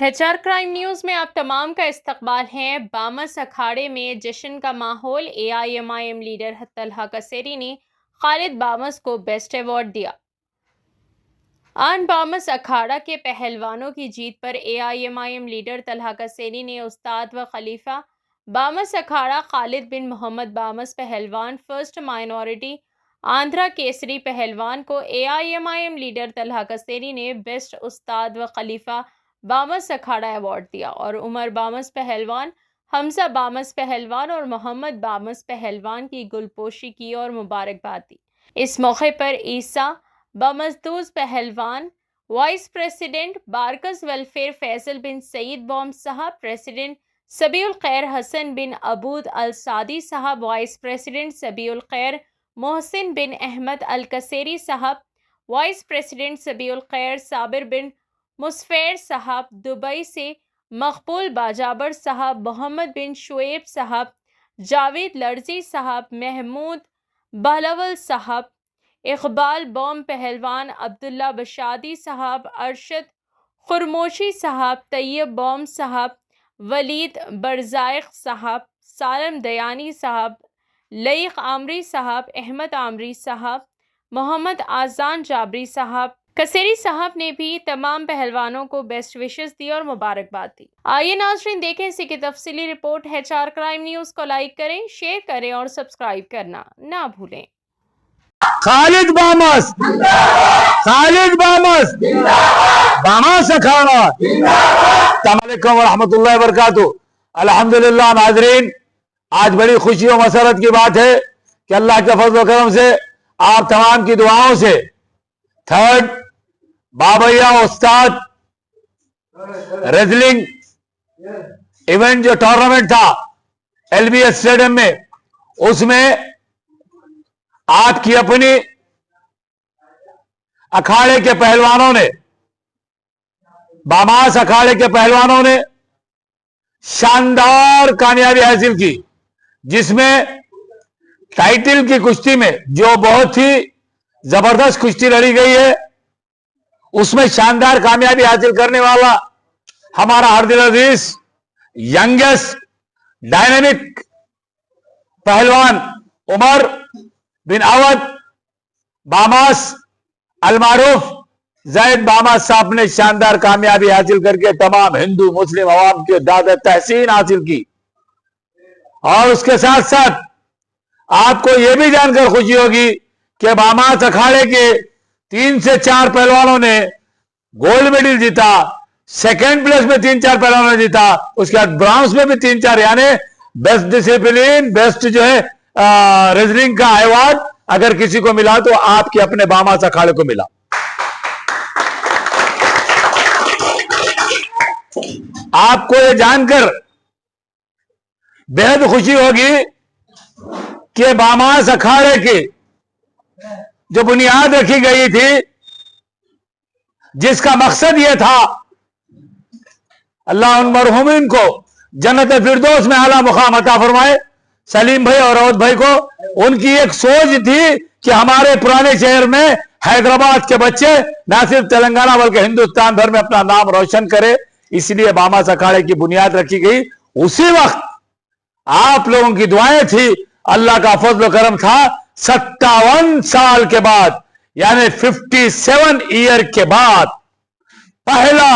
HR crime news में आप तमाम का इस्तकबाल है। बामस अखाड़े में जश्न का माहौल। AIMIM लीडर तलहा कसेरी ने खालिद बामस को बेस्ट अवार्ड दिया। आन बामस अखाड़ा के पहलवानों की जीत पर AIMIM लीडर तलहा कसेरी ने उस्ताद व खलीफा बामस अखाड़ा खालिद बिन मोहम्मद बामस पहलवान फर्स्ट माइनॉरिटी आंध्रा केसरी पहलवान को AIMIM लीडर तलहा कसेरी ने बेस्ट उस्ताद व खलीफा बामस अखाड़ा अवार्ड दिया और उमर बामस पहलवान, हमजा बामस पहलवान और मोहम्मद बामस पहलवान की गुलपोशी की और मुबारकबाद दी। इस मौके पर ईसा बमजदूज पहलवान, vice president Barkas welfare Faisal bin Saeed बॉम साहब, प्रेसिडेंट सबीउल खैर हसन बिन अबूद अल सादी साहब, वाइस प्रेसिडेंट सबीउल खैर मोहसिन बिन अहमद अल कसेरी साहब, वाइस प्रेसिडेंट सबीउल खैर साबिर बिन मुसफेर साहब, दुबई से मकबूल बाजाबर साहब, मोहम्मद बिन शुएब साहब, जावेद लर्जी साहब, महमूद बहलवल साहब, इकबाल बॉम पहलवान, अब्दुल्ला बशादी साहब, अरशद खुरमोशी साहब, तैयब बॉम साहब, वलीद बरजाइक साहब, सालम दयानी साहब, लईक आमरी साहब, अहमद आमरी साहब, मोहम्मद आजान जाबरी साहब। कसेरी साहब ने भी तमाम पहलवानों को बेस्ट विशेस दी और मुबारकबाद दी। आइए नाज़रीन देखें इसी की तफसीली रिपोर्ट। HR क्राइम न्यूज को लाइक करें, शेयर करें और सब्सक्राइब करना ना भूलें। खालिद बामस, खालिद बामस, बामस अखाड़ा। अस्सलाम वालेकुम व रहमतुल्लाहि व बरकातुहू। अल्हम्दुलिल्लाह नाज़रीन, आज बड़ी खुशी और मसरत की बात है कि अल्लाह के फज़ल व करम से आप तमाम की दुआओं से थर्ड बाबैया उस्ताद रेसलिंग इवेंट जो टूर्नामेंट था LBS स्टेडियम में, उसमें आपकी अपनी अखाड़े के पहलवानों ने, बामास अखाड़े के पहलवानों ने शानदार कामयाबी हासिल की, जिसमें टाइटल की कुश्ती में जो बहुत ही जबरदस्त कुश्ती लड़ी गई है, उसमें शानदार कामयाबी हासिल करने वाला हमारा हर दिल अजीज यंगेस्ट डायनेमिक पहलवान उमर बिन अवद बामस अलमारूफ जैद बामस साहब ने शानदार कामयाबी हासिल करके तमाम हिंदू मुस्लिम अवाम के दाद तहसीन हासिल की। और उसके साथ साथ आपको यह भी जानकर खुशी होगी कि बामस अखाड़े के 3 से 4 पहलवानों ने गोल्ड मेडल जीता, सेकंड प्लेस में 3-4 पहलवानों ने जीता, उसके बाद ब्रॉन्ज में भी 3-4, यानी बेस्ट डिसिप्लिन, बेस्ट जो है रेसलिंग का अवार्ड अगर किसी को मिला तो आपके अपने बामस अखाड़े को मिला। आपको यह जानकर बेहद खुशी होगी कि बामस अखाड़े की जो बुनियाद रखी गई थी, जिसका मकसद यह था अल्लाह उन मरहूमीन को जन्नत फिरदौस में आला मुकाम अता फरमाए, सलीम भाई और अवध भाई को, उनकी एक सोच थी कि हमारे पुराने शहर में हैदराबाद के बच्चे न सिर्फ तेलंगाना बल्कि हिंदुस्तान भर में अपना नाम रोशन करे, इसलिए बामस अखाड़े की बुनियाद रखी गई। उसी वक्त आप लोगों की दुआएं थी, अल्लाह का फजल करम था, 57 साल के बाद यानी 57 ईयर के बाद पहला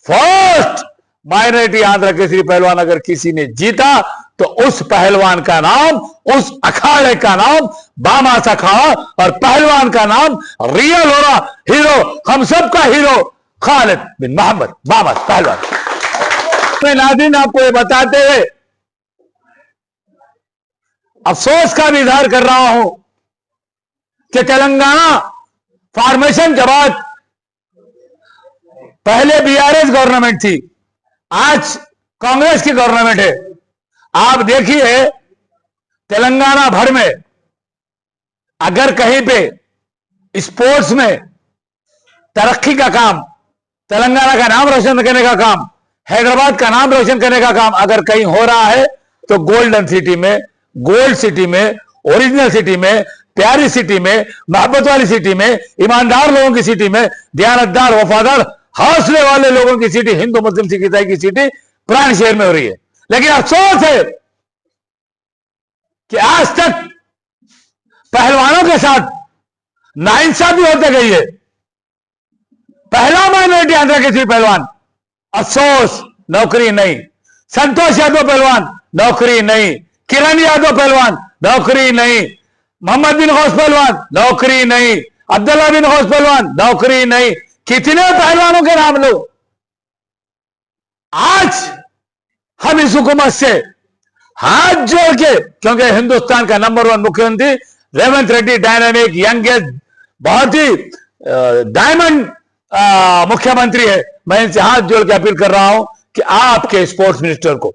फर्स्ट माइनॉरिटी आंध्र केसरी पहलवान अगर किसी ने जीता तो उस पहलवान का नाम, उस अखाड़े का नाम बामस अखाड़ा, और पहलवान का नाम रियल हो रहा हीरो, हम सबका हीरो खालिद बिन मोहम्मद बामस पहलवान। मैं नाज़रीन आपको ये बताते हुए अफसोस का भी इजहार कर रहा हूं कि तेलंगाना फॉर्मेशन के बाद पहले BRS गवर्नमेंट थी, आज कांग्रेस की गवर्नमेंट है। आप देखिए तेलंगाना भर में अगर कहीं पे स्पोर्ट्स में तरक्की का काम, तेलंगाना का नाम रोशन करने का काम, हैदराबाद का नाम रोशन करने का काम अगर कहीं हो रहा है तो गोल्डन सिटी में, गोल्ड सिटी में, ओरिजिनल सिटी में, प्यारी सिटी में, मोहब्बत वाली सिटी में, ईमानदार लोगों की सिटी में, दयानतदार वफादार हौसले वाले लोगों की सीटें, हिंदू मुस्लिम सिख ईसाई की सीटें पुराने शहर में हो रही है। लेकिन अफसोस है कि आज तक पहलवानों के साथ नाइंसाफी होते गई है। पहला माइनॉरिटी आंध्र के थी पहलवान, अफसोस नौकरी नहीं। संतोष यादव पहलवान, नौकरी नहीं। किरण यादव पहलवान, नौकरी नहीं। मोहम्मद बिन गौस पहलवान, नौकरी नहीं। अब्दुल्ला बिन गौस पहलवान, नौकरी नहीं। कितने पहलवानों के नाम लो। आज हम इस हुकूमत से हाथ जोड़ के, क्योंकि हिंदुस्तान का नंबर 1 मुख्यमंत्री रेवंत रेड्डी डायनामिक, यंगेस्ट, बहुत ही डायमंड मुख्यमंत्री है। मैं इनसे हाथ जोड़ के अपील कर रहा हूं कि आपके स्पोर्ट्स मिनिस्टर को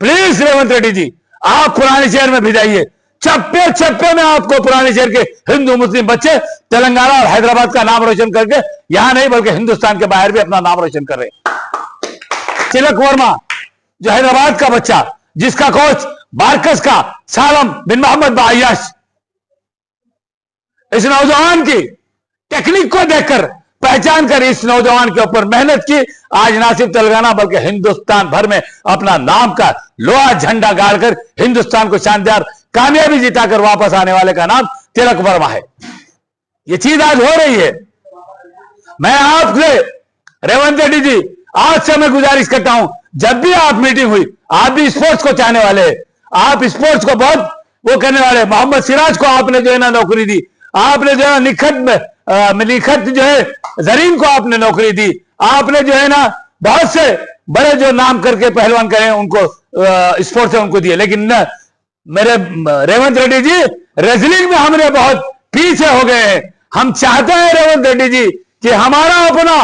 प्लीज रेवंत रेड्डी जी, आप पुराने शहर में भिजाइए। चप्पे चप्पे में आपको पुराने शहर के हिंदू मुस्लिम बच्चे तेलंगाना और हैदराबाद का नाम रोशन करके यहां नहीं बल्कि हिंदुस्तान के बाहर भी अपना नाम रोशन कर रहे हैं। तिलक वर्मा जो हैदराबाद का बच्चा, जिसका कोच बारकस का सालम बिन मोहम्मद बायाश, इस नौजवान की टेक्निक को देखकर, पहचान कर इस नौजवान के ऊपर मेहनत की, आज ना सिर्फ तेलंगाना बल्कि हिंदुस्तान भर में अपना नाम का लोहा झंडा गाड़कर हिंदुस्तान को शानदार कामयाबी जिताकर वापस आने वाले का नाम तिलक वर्मा है। यह चीज आज हो रही है। मैं आपसे रेवंत रेड्डी जी आज से मैं गुजारिश करता हूं, जब भी आप मीटिंग हुई, आप भी स्पोर्ट्स को चाहने वाले, आप स्पोर्ट्स को बहुत वो करने वाले, मोहम्मद सिराज को आपने जो है ना नौकरी दी, आपने जो है निखत जो है जरीन को आपने नौकरी दी, आपने जो है ना बहुत से बड़े जो नाम करके पहलवान करे उनको स्पोर्ट्स से उनको दिए। लेकिन न, मेरे रेवंत रेड्डी जी रेसलिंग में हमने बहुत पीछे हो गए हैं। हम चाहते हैं रेवंत रेड्डी जी कि हमारा अपना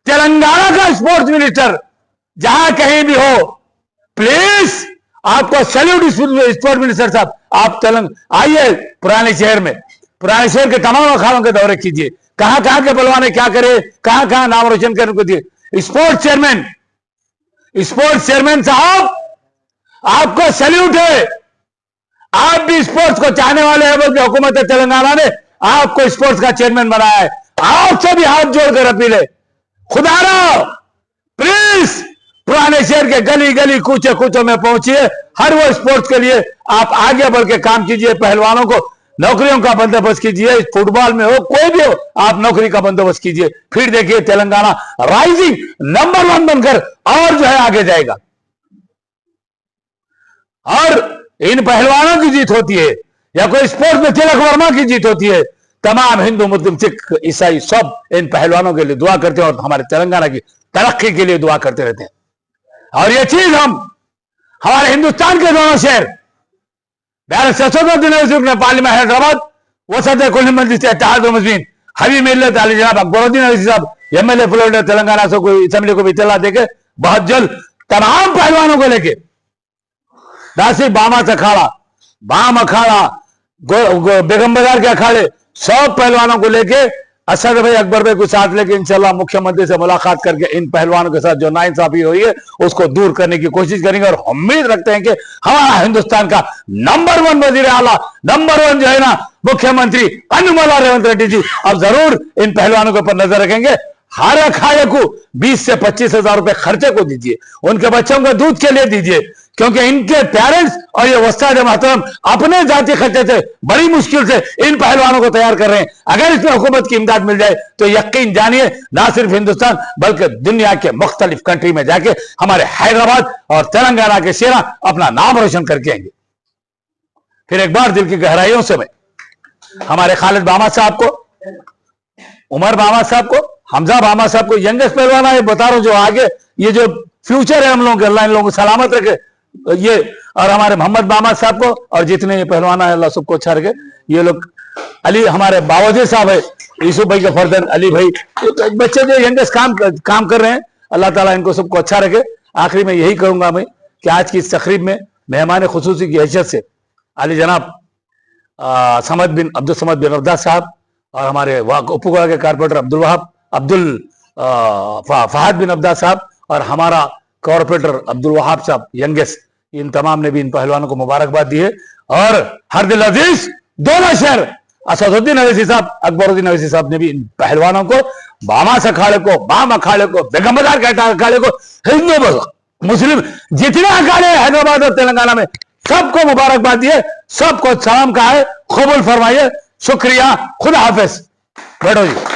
तेलंगाना का स्पोर्ट्स मिनिस्टर जहां कहीं भी हो, प्लीज आपको सैल्यूट स्पोर्ट्स मिनिस्टर साहब, आप आइए पुराने शहर में, पुराने शहर के तमाम अखाड़ों के दौरे कीजिए, कहां कहां के पहलवान ने क्या करे, कहां कहां नाम रोशन करने को दिए। स्पोर्ट्स चेयरमैन साहब, आपको सैल्यूट है। आप भी स्पोर्ट्स को चाहने वाले हैं, बल्कि हुकूमत तेलंगाना ने आपको स्पोर्ट्स का चेयरमैन बनाया है। आपसे भी हाथ जोड़कर अपील है, खुदारा प्लीज पुराने शहर के गली गली कूचे कूचों में पहुंचिए, हर वो स्पोर्ट्स के लिए आप आगे बढ़ के काम कीजिए, पहलवानों को नौकरियों का बंदोबस्त कीजिए, फुटबॉल में हो कोई भी हो, आप नौकरी का बंदोबस्त कीजिए। फिर देखिए तेलंगाना राइजिंग नंबर 1 बनकर और जो है आगे जाएगा। और इन पहलवानों की जीत होती है या कोई स्पोर्ट्स में तिलक वर्मा की जीत होती है, तमाम हिंदू मुस्लिम सिख ईसाई सब इन पहलवानों के लिए दुआ करते हैं और हमारे तेलंगाना की तरक्की के लिए दुआ करते रहते हैं। और ये चीज हम हमारे हिंदुस्तान के दोनों शहर पार्लियामेंट हैदराबाद वसत कुल मजलिस इत्तेहाद मुस्लिमीन हबीब मिल्लत अली जनाब अकबरुद्दीन अली साहब एमएलए फ्लोरिडा तेलंगाना से कोई असेंबली को भी इत्तला देके बहुत जल्द तमाम पहलवानों को लेके दासी बामा से अखाड़ा, बाम अखाड़ा, बेगम बाजार के अखाड़े, सब पहलवानों को लेके असद भाई अकबर भाई को साथ लेके इंशाल्लाह मुख्यमंत्री से मुलाकात करके इन पहलवानों के साथ जो नाइंसाफी हुई है उसको दूर करने की कोशिश करेंगे। और उम्मीद रखते हैं कि हमारा हिंदुस्तान का नंबर 1 वजीर आला, नंबर 1 जो है ना मुख्यमंत्री अन्नमला रेवंत रेड्डी जी अब जरूर इन पहलवानों के ऊपर नजर रखेंगे। हर अखाड़े को 20 से 25 हजार रुपए खर्चे को दीजिए, उनके बच्चों को दूध के लिए दीजिए, क्योंकि इनके पेरेंट्स और ये वस्ताद मोहतरम अपने जाती खर्चे से बड़ी मुश्किल से इन पहलवानों को तैयार कर रहे हैं। अगर इसमें हुकूमत की इमदाद मिल जाए तो यकीन जानिए ना सिर्फ हिंदुस्तान बल्कि दुनिया के मुख्तलिफ कंट्री में जाके हमारे हैदराबाद और तेलंगाना के शेरा अपना नाम रोशन करके आएंगे। फिर एक बार दिल की गहराइयों से मैं हमारे खालिद बामा साहब को, उमर बामा साहब को, हमजा बामा साहब को, यंगेस्ट पहलवान है, बता रहा हूं जो आगे ये जो फ्यूचर है हम लोगों के, अल्लाह इन लोगों को सलामत रखे ये, और हमारे मोहम्मद बामा साहब को और जितने ये पहलवान है अल्लाह सबको अच्छा रखे। ये लोग अली हमारे बावजी साहब है, यूसुफ भाई का फर्जन अली भाई, बच्चे जो यंगेस्ट काम कर रहे हैं, अल्लाह ताला इनको सबको अच्छा रखे। आखिरी में यही कहूंगा मैं कि आज की इस तकरीब में मेहमान खुसूसी की हैसियत से अली जनाब अब्दुल समद बिन अब्दास साहब और हमारे उपगुड़ा के कारपोरेटर अब्दुल फहद बिन अब्दास साहब और हमारा कॉर्पोरेटर अब्दुल वहाब साहब यंगेस्ट, इन तमाम ने भी इन पहलवानों को मुबारकबाद दी है। और हर दिल अजीज दोनों शहर असदुद्दीन अवैसी साहब, अकबरुद्दीन अवैसी साहब ने भी इन पहलवानों को, बामास अखाड़े को, बाम अखाड़े को, बेगमबाजार अखाड़े को, हिंदू मुस्लिम जितने अखाड़े हैदराबाद और तेलंगाना में, सबको मुबारकबाद दिए, सबको सलाम कहा है, कबूल फरमाइए। शुक्रिया, खुदा हाफिज। बैठो जी।